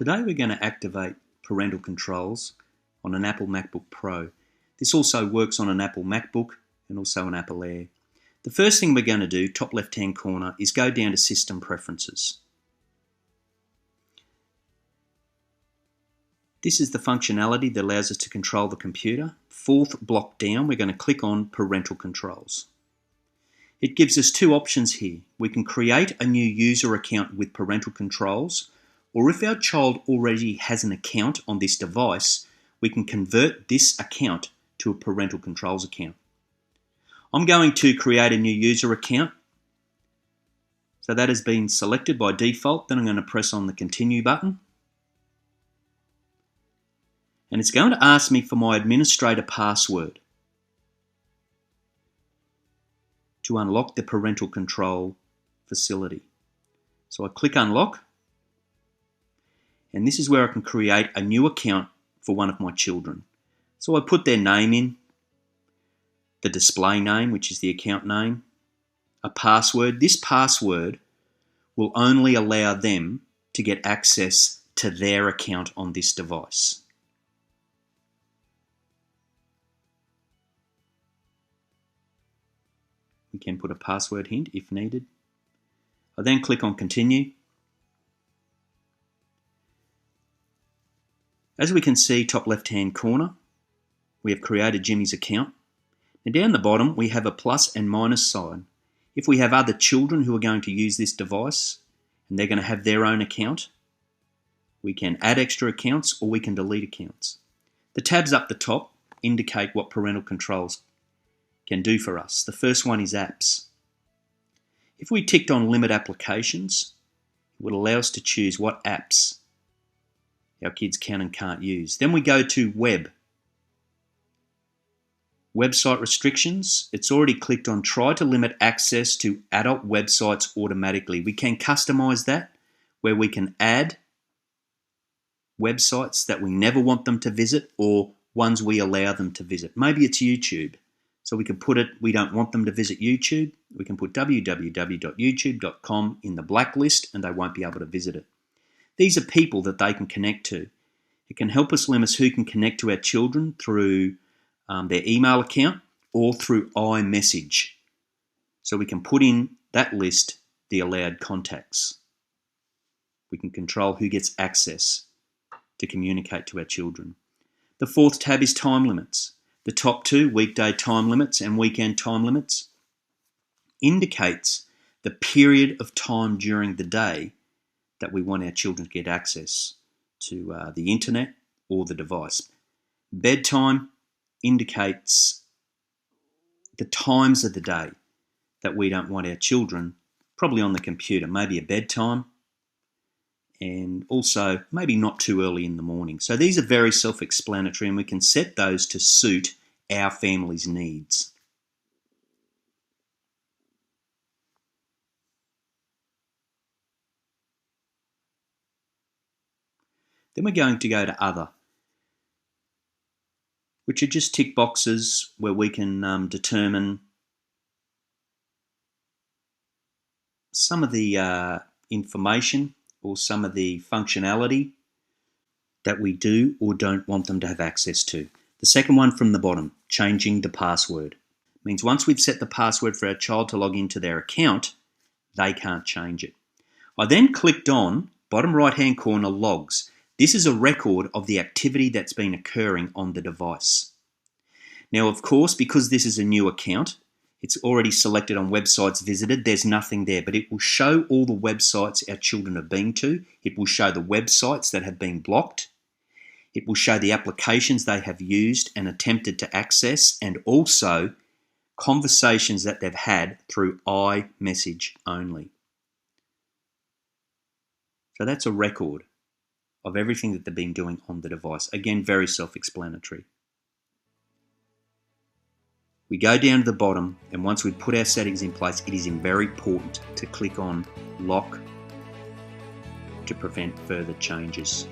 Today we're going to activate parental controls on an Apple MacBook Pro. This also works on an Apple MacBook and also an Apple Air. The first thing we're going to do, top left hand corner, is go down to System Preferences. This is the functionality that allows us to control the computer. Fourth block down, we're going to click on Parental Controls. It gives us two options here. We can create a new user account with parental controls, or if our child already has an account on this device, we can convert this account to a parental controls account. I'm going to create a new user account. So that has been selected by default. Then I'm going to press on the Continue button. And it's going to ask me for my administrator password to unlock the parental control facility. So I click Unlock. And this is where I can create a new account for one of my children. So I put their name in, the display name, which is the account name, a password. This password will only allow them to get access to their account on this device. We can put a password hint if needed. I then click on Continue. As we can see, top left hand corner, we have created Jimmy's account. Now down the bottom we have a plus and minus sign. If we have other children who are going to use this device and they're going to have their own account, we can add extra accounts or we can delete accounts. The tabs up the top indicate what parental controls can do for us. The first one is apps. If we ticked on limit applications, it would allow us to choose what apps our kids can and can't use. Then we go to web. Website restrictions. It's already clicked on try to limit access to adult websites automatically. We can customize that where we can add websites that we never want them to visit or ones we allow them to visit. Maybe it's YouTube. So we can put it, we don't want them to visit YouTube. We can put www.youtube.com in the blacklist and they won't be able to visit it. These are people that they can connect to. It can help us limit who can connect to our children through their email account or through iMessage. So we can put in that list the allowed contacts. We can control who gets access to communicate to our children. The fourth tab is time limits. The top two, weekday time limits and weekend time limits, indicates the period of time during the day that we want our children to get access to the internet or the device. Bedtime indicates the times of the day that we don't want our children probably on the computer, maybe a bedtime and also maybe not too early in the morning. So these are very self-explanatory and we can set those to suit our family's needs. Then we're going to go to Other, which are just tick boxes where we can determine some of the information or some of the functionality that we do or don't want them to have access to. The second one from the bottom, changing the password, means once we've set the password for our child to log into their account, they can't change it. I then clicked on bottom right hand corner Logs. This is a record of the activity that's been occurring on the device. Now, of course, because this is a new account, it's already selected on websites visited. There's nothing there, but it will show all the websites our children have been to. It will show the websites that have been blocked. It will show the applications they have used and attempted to access, and also conversations that they've had through iMessage only. So that's a record of everything that they've been doing on the device. Again, very self-explanatory. We go down to the bottom, and once we've put our settings in place, it is very important to click on Lock to prevent further changes.